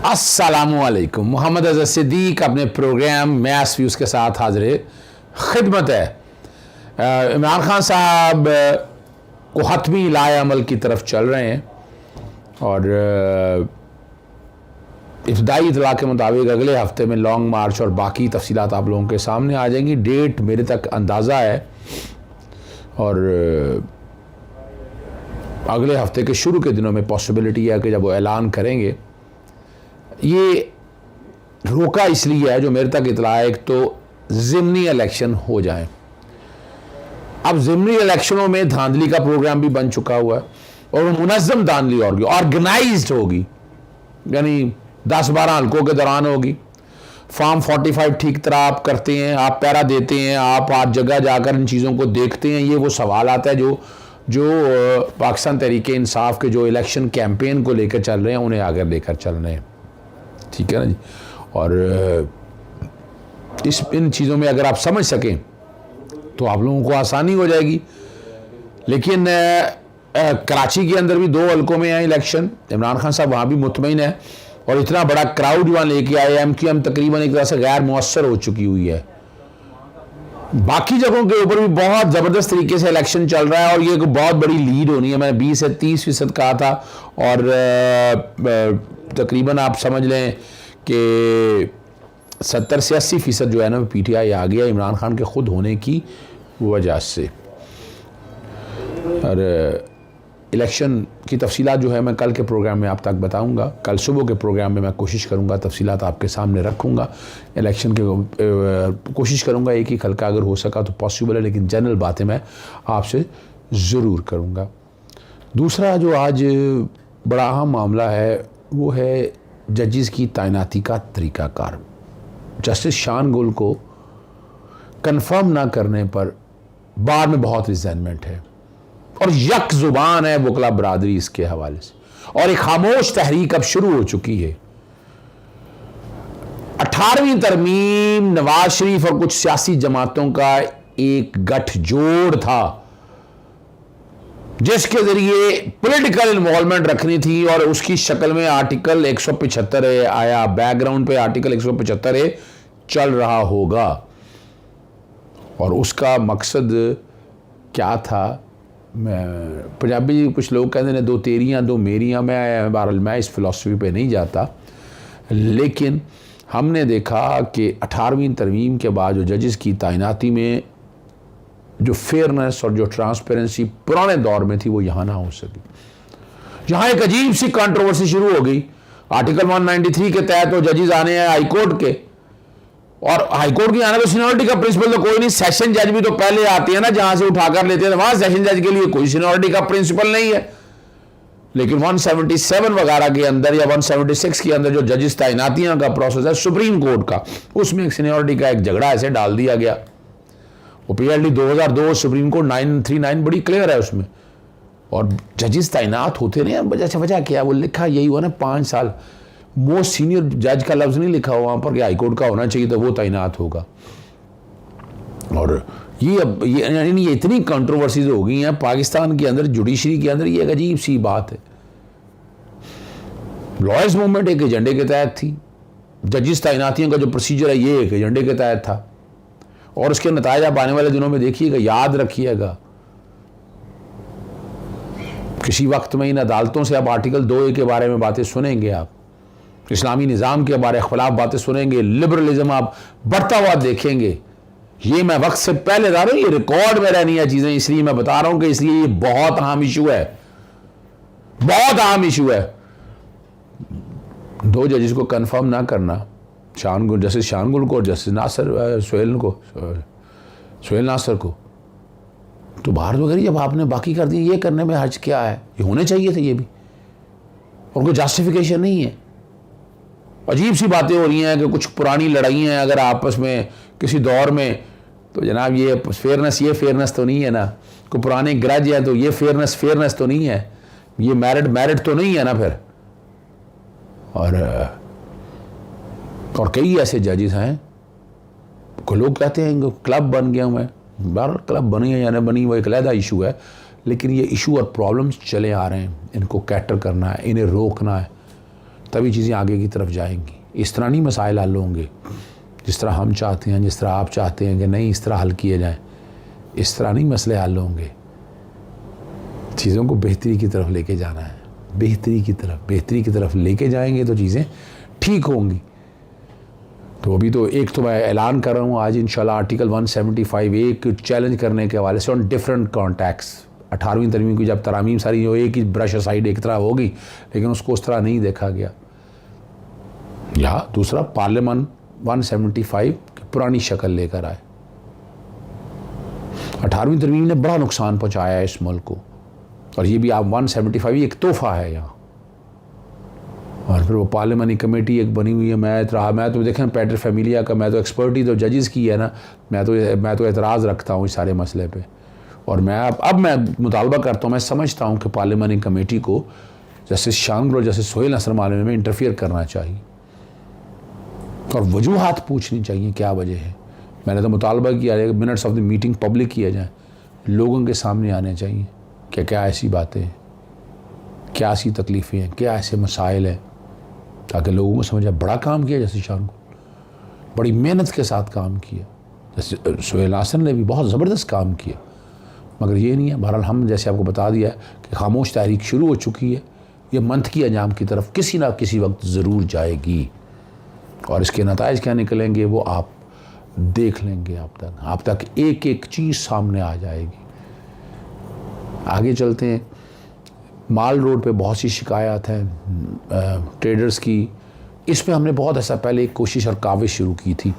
अस्सलामुअलैकुम। मोहम्मद अज़हर सिद्दीक अपने programme mess views के साथ हाजिर खिदमत है। इमरान खान साहब को हतमी लाए अमल की तरफ चल रहे हैं और इब्तदाई इतला के मुताबिक अगले हफ्ते में लॉन्ग मार्च और बाकी तफसीलात आप लोगों के सामने आ जाएंगी। डेट मेरे तक अंदाज़ा है और अगले हफ्ते के शुरू के दिनों में पॉसिबिलिटी है कि जब वो ऐलान करेंगे। ये रोका इसलिए है, जो मेरे तक इतला है, एक तो ज़िमनी इलेक्शन हो जाए। अब ज़िमनी इलेक्शनों में धांधली का प्रोग्राम भी बन चुका हुआ है और वो मुनज़्ज़म धांधली होगी, ऑर्गेनाइज्ड होगी, यानी 10-12 हल्कों के दौरान होगी। फॉर्म 45 ठीक तरह आप करते हैं, आप पैरा देते हैं, आप जगह जाकर इन चीज़ों को देखते हैं। ये वो सवाल आता है जो पाकिस्तान तहरीक इंसाफ के जो इलेक्शन कैंपेन को लेकर चल रहे हैं उन्हें आगे लेकर चल रहे हैं, ठीक है ना जी। और इन चीज़ों में अगर आप समझ सकें तो आप लोगों को आसानी हो जाएगी। लेकिन कराची के अंदर भी 2 हल्कों में है इलेक्शन। इमरान खान साहब वहाँ भी मुतमईन है और इतना बड़ा क्राउड वहाँ लेके आए। MQM तकरीबन एक तरह से गैर मुअस्सर हो चुकी हुई है। बाकी जगहों के ऊपर भी बहुत ज़बरदस्त तरीके से इलेक्शन चल रहा है और ये एक बहुत बड़ी लीड होनी है। मैंने 20 से 30% कहा था और तकरीबन आप समझ लें कि 70 से 80% जो है ना PTI आ गया इमरान खान के खुद होने की वजह से। और इलेक्शन की तफसीलात जो है मैं कल के प्रोग्राम में आप तक बताऊंगा। कल सुबह के प्रोग्राम में मैं कोशिश करूंगा तफसीलात आपके सामने रखूंगा। इलेक्शन के कोशिश करूंगा एक ही हल्का अगर हो सका तो पॉसिबल है, लेकिन जनरल बातें मैं आपसे ज़रूर करूंगा। दूसरा जो आज बड़ा अहम मामला है वो है जजेस की तैनाती का तरीक़ाकार। जस्टिस शान गुल को कंफर्म ना करने पर बार में बहुत रिज़ाइनमेंट है और यक ज़ुबान है वकला बरादरी इसके हवाले से, और एक खामोश तहरीक अब शुरू हो चुकी है। 18वीं तरमीम नवाज शरीफ और कुछ सियासी जमातों का एक गठजोड़ था जिसके जरिए पॉलिटिकल इन्वॉल्वमेंट रखनी थी और उसकी शक्ल में आर्टिकल 175 आया। बैकग्राउंड पे आर्टिकल 175 चल रहा होगा और उसका मकसद क्या था। पंजाबी कुछ लोग कहते हैं 2 तेरियां 2 मेरियां। मैं इस फिलॉसफी पे नहीं जाता, लेकिन हमने देखा कि 18वीं तरमीम के बाद जो जजेस की तैनाती में जो फेयरनेस और जो ट्रांसपेरेंसी पुराने दौर में थी वो यहाँ ना हो सकी। यहाँ एक अजीब सी कंट्रोवर्सी शुरू हो गई। आर्टिकल 193 के तहत वो जजेस आने हैं हाई कोर्ट के, और हाई कोर्ट की आने पर सीनियरिटी का प्रिंसिपल तो कोई नहीं। सेशन जज भी तो पहले आते हैं ना, जहां से उठाकर लेते हैं, वहां सेशन जज के लिए कोई सीनियरिटी का प्रिंसिपल नहीं है। लेकिन 177 वगैरह के अंदर या 176 के अंदर जो जजेस तैनातियां का प्रोसेस है सुप्रीम कोर्ट का, उसमें एक सीनियरिटी का एक झगड़ा ऐसे डाल दिया गया। वो PLD 2002 सुप्रीम कोर्ट 939 बड़ी क्लियर है उसमें, और जजेस तैनात होते रहे। वजह क्या वो लिखा यही हुआ ना 5 साल। मोस्ट सीनियर जज का लफ्ज़ नहीं लिखा हुआ वहाँ पर कि हाईकोर्ट का होना चाहिए तो वो तैनात होगा। और ये इतनी कंट्रोवर्सीज हो गई हैं पाकिस्तान के अंदर जुडिशरी के अंदर। ये एक अजीब सी बात है। लॉयर्स मूवमेंट एक एजेंडे के तहत थी, जजेस तैनातियों का जो प्रोसीजर है ये एक एजेंडे के तहत था, और उसके नतीजे आप आने वाले दिनों में देखिएगा, याद रखिएगा। किसी वक्त में इन अदालतों से आप आर्टिकल 2A के बारे में बातें सुनेंगे, आप इस्लामी निज़ाम के बारे खिलाफ बातें सुनेंगे, लिबरलिज्म आप बढ़ता हुआ देखेंगे। ये मैं वक्त से पहले बता रहा हूँ, ये रिकॉर्ड में रहनी है चीज़ें, इसलिए मैं बता रहा हूँ कि इसलिए ये बहुत अहम इशू है, बहुत अहम इशू है। 2 जजेस को कंफर्म ना करना, जस्टिस शान गुल को और जस्टिस सोहेल नासर को, तो भारत वगैरह जब आपने बाकी कर दी, ये करने में हर्ज क्या है? ये होने चाहिए थे ये भी, और कोई जस्टिफिकेशन नहीं है। अजीब सी बातें हो रही हैं कि कुछ पुरानी लड़ाइयाँ हैं अगर आपस में किसी दौर में, तो जनाब ये फेयरनेस तो नहीं है ना। कोई पुराने ग्रज है तो ये फेयरनेस तो नहीं है। ये मैरिट तो नहीं है ना फिर। और कई ऐसे जजेस हैं को लोग कहते हैं क्लब बन गया मैं। बार क्लब बनी है या नहीं बनी वो एक अलग इशू है, लेकिन ये इशू और प्रॉब्लम्स चले आ रहे हैं। इनको कैटर करना है, इन्हें रोकना है। तभी चीज़ें आगे की तरफ जाएंगी। इस तरह नहीं मसाइल हल होंगे जिस तरह हम चाहते हैं, जिस तरह आप चाहते हैं कि नहीं इस तरह हल किए जाएं, इस तरह नहीं मसले हल होंगे। चीज़ों को बेहतरी की तरफ लेके जाना है, बेहतरी की तरफ लेके जाएंगे तो चीज़ें ठीक होंगी। तो अभी तो एक तो मैं ऐलान कर रहा हूँ आज इंशाल्लाह आर्टिकल 175 एक चैलेंज करने के हवाले से ऑन डिफरेंट कॉन्टैक्ट्स। 18वीं तरमीम की जब तरामीम सारी हो एक ही ब्रश साइड एक तरह होगी, लेकिन उसको उस तरह नहीं देखा गया। या दूसरा पार्लियामेंट 175 की पुरानी शक्ल लेकर आए। 18वीं तरमीम ने बड़ा नुकसान पहुँचाया है इस मुल्क को, और ये भी आप 175 एक तोहफ़ा है यहाँ। और फिर वो पार्लियामानी कमेटी एक बनी हुई है। मैं तो देखें पैटर फैमिलिया का मैं तो एक्सपर्टी तो जजेस की है ना, मैं तो एतराज़ रखता हूँ इस सारे मसले पे। और मैं मुतालबा करता हूँ, मैं समझता हूँ कि पार्लियामानी कमेटी को जैसे शांगल और जैसे सोहेल नसर मामले में इंटरफियर करना चाहिए और वजूहात पूछनी चाहिए क्या वजह है। मैंने तो मुतालबा किया है minutes of the meeting public किया जाए, लोगों के सामने आने चाहिए कि क्या ऐसी बातें हैं, क्या ऐसी तकलीफ़ें हैं, क्या ऐसे मसाइल हैं, ताकि लोगों को समझ आए। बड़ा काम किया जैसे शान को, बड़ी मेहनत के साथ काम किया, जैसे सोहेल हासन ने भी बहुत ज़बरदस्त काम किया, मगर ये नहीं है। बहरहाल हम जैसे आपको बता दिया कि खामोश तहरीक शुरू हो चुकी है, ये मंतकी अंजाम की तरफ किसी ना किसी वक्त ज़रूर जाएगी, और इसके नताइज क्या निकलेंगे वो आप देख लेंगे। आप तक एक एक चीज़ सामने आ जाएगी। आगे चलते हैं। माल रोड पे बहुत सी शिकायत हैं ट्रेडर्स की। इस पे हमने बहुत ऐसा पहले एक कोशिश और काविश शुरू की थी।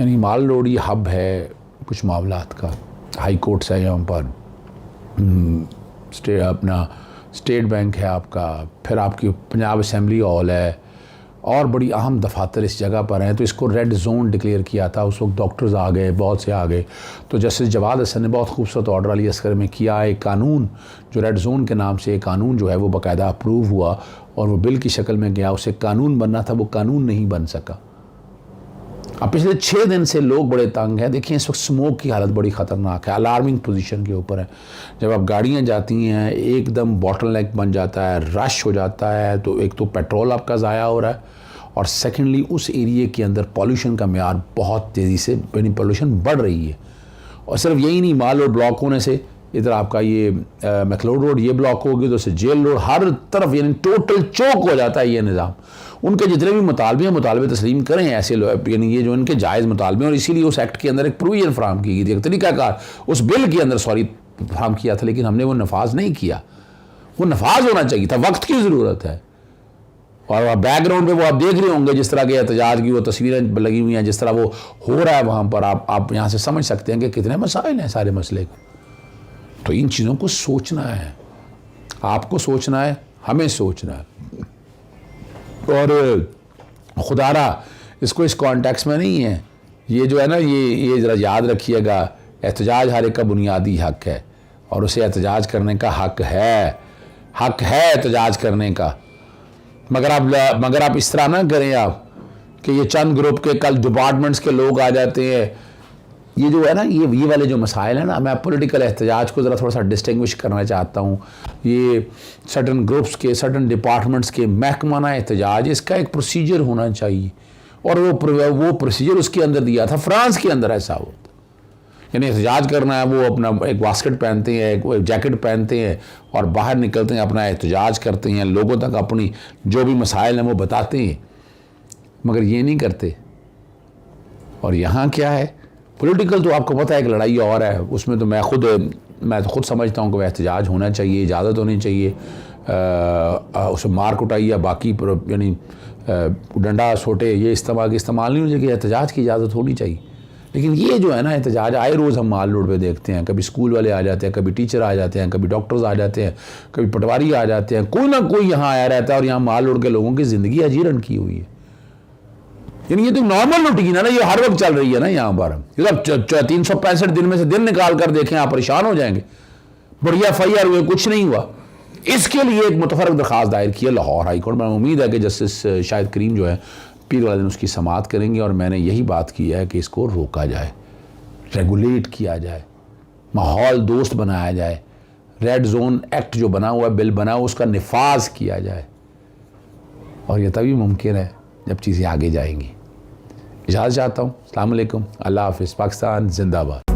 यानी माल रोड ये हब है कुछ मामलात का, हाई कोर्ट्स है यहाँ पर, स्टेट बैंक है आपका, फिर आपकी पंजाब असेंबली हॉल है, और बड़ी अहम दफातर इस जगह पर हैं। तो इसको रेड जोन डिक्लेयर किया था, उस वक्त डॉक्टर्स आ गए, बहुत से आ गए। तो जस्टिस जवाद हसन ने बहुत खूबसूरत ऑर्डर अली अस्कर में किया। एक कानून जो रेड जोन के नाम से एक कानून जो है वो बाकायदा अप्रूव हुआ और वो बिल की शक्ल में गया। उसे कानून बनना था, वो कानून नहीं बन सका। अब पिछले 6 दिन से लोग बड़े तंग हैं। देखिए इस वक्त स्मोक की हालत बड़ी ख़तरनाक है, अलार्मिंग पोजीशन के ऊपर है। जब आप गाड़ियाँ जाती हैं एकदम बॉटलनेक बन जाता है, रश हो जाता है। तो एक तो पेट्रोल आपका ज़ाया हो रहा है, और सेकेंडली उस एरिए के अंदर पॉल्यूशन का मेयार बहुत तेज़ी से यानी पॉल्यूशन बढ़ रही है। और सिर्फ यही नहीं, माल रोड ब्लॉक होने से इधर आपका ये मैक्लोड रोड ये ब्लॉक होगी, तो जेल रोड हर तरफ यानी टोटल चौक हो जाता है ये निज़ाम। उनके जितने भी मुतालबे तस्लीम करें ऐसे लोग, यानी ये जो इनके जायज़ मुतालबे, और इसीलिए उस एक्ट के अंदर एक प्रोविजन फराहम की गई थी, एक तरीक़ाकार उस बिल के अंदर फराहम किया था, लेकिन हमने वो नफाज नहीं किया। वो नफाज होना चाहिए था, वक्त की ज़रूरत है। और बैकग्राउंड पे वो आप देख रहे होंगे जिस तरह के एहतजाज की वो तस्वीरें लगी हुई हैं, जिस तरह वो हो रहा है वहाँ पर, आप यहाँ से समझ सकते हैं कि कितने मसाइल हैं सारे मसले का। तो इन चीज़ों को सोचना है, आपको सोचना है, हमें सोचना है। और खुदारा इसको इस कॉन्टेक्स्ट में नहीं है। ये जो है ना, ये ज़रा याद रखिएगा, एहतजाज हर एक का बुनियादी हक है, और उसे एहतजाज करने का हक है एहतजाज करने का। मगर आप इस तरह ना करें आप कि ये चंद ग्रुप के कल डिपार्टमेंट्स के लोग आ जाते हैं। ये जो है ना, ये वाले जो मसाइल हैं ना, मैं पॉलिटिकल एहतजाज को ज़रा थोड़ा सा डिस्टिंग्विश करना चाहता हूँ। ये सर्टन ग्रुप्स के, सर्टन डिपार्टमेंट्स के महकमाना एहतजाज, इसका एक प्रोसीजर होना चाहिए, और वो प्रोसीजर उसके अंदर दिया था। फ्रांस के अंदर ऐसा होता, यानी एहतजाज करना है, वो अपना एक बास्केट पहनते हैं, एक जैकेट पहनते हैं, और बाहर निकलते हैं, अपना एहतजाज करते हैं, लोगों तक अपनी जो भी मसाइल हैं वो बताते हैं, मगर ये नहीं करते। और यहाँ क्या है, पॉलिटिकल तो आपको पता है एक लड़ाई और है, उसमें तो मैं खुद समझता हूँ कि वह एहतजाज होना चाहिए, इजाज़त होनी चाहिए, उसे मार कुटाई या बाकी यानी डंडा सोटे ये इस्तेमाल नहीं होना चाहिए, एहतजाज की इजाज़त होनी चाहिए। लेकिन ये जो है ना एहतजाज, आए रोज़ हम माल रोड पे देखते हैं, कभी स्कूल वाले आ जाते हैं, कभी टीचर आ जाते हैं, कभी डॉक्टर्स आ जाते हैं, कभी पटवारी आ जाते हैं, कोई ना कोई यहाँ आया रहता है, और यहाँ माल रोड के लोगों की ज़िंदगी अजीरन की हुई है। यानी ये तो नॉर्मल रूटीन है ना, ये हर वक्त चल रही है ना यहाँ पर। ये 365 दिन में से दिन निकाल कर देखें, आप परेशान हो जाएंगे। बढ़िया FIR हुए, कुछ नहीं हुआ। इसके लिए एक मुतफरक दरख्वास्त दायर की है लाहौर हाई कोर्ट में। उम्मीद है कि जस्टिस शाहिद करीम जो है पीर वाले दिन उसकी समाअत करेंगे, और मैंने यही बात की है कि इसको रोका जाए, रेगुलेट किया जाए, माहौल दोस्त बनाया जाए, रेड जोन एक्ट जो बना हुआ है, बिल बना हुआ, उसका निफाज किया जाए। और ये तभी मुमकिन है जब चीज़ें आगे जाएंगी। इजाज़त चाहता हूँ। अस्सलाम वालेकुम, अल्लाह हाफ़िज़। पाकिस्तान जिंदाबाद।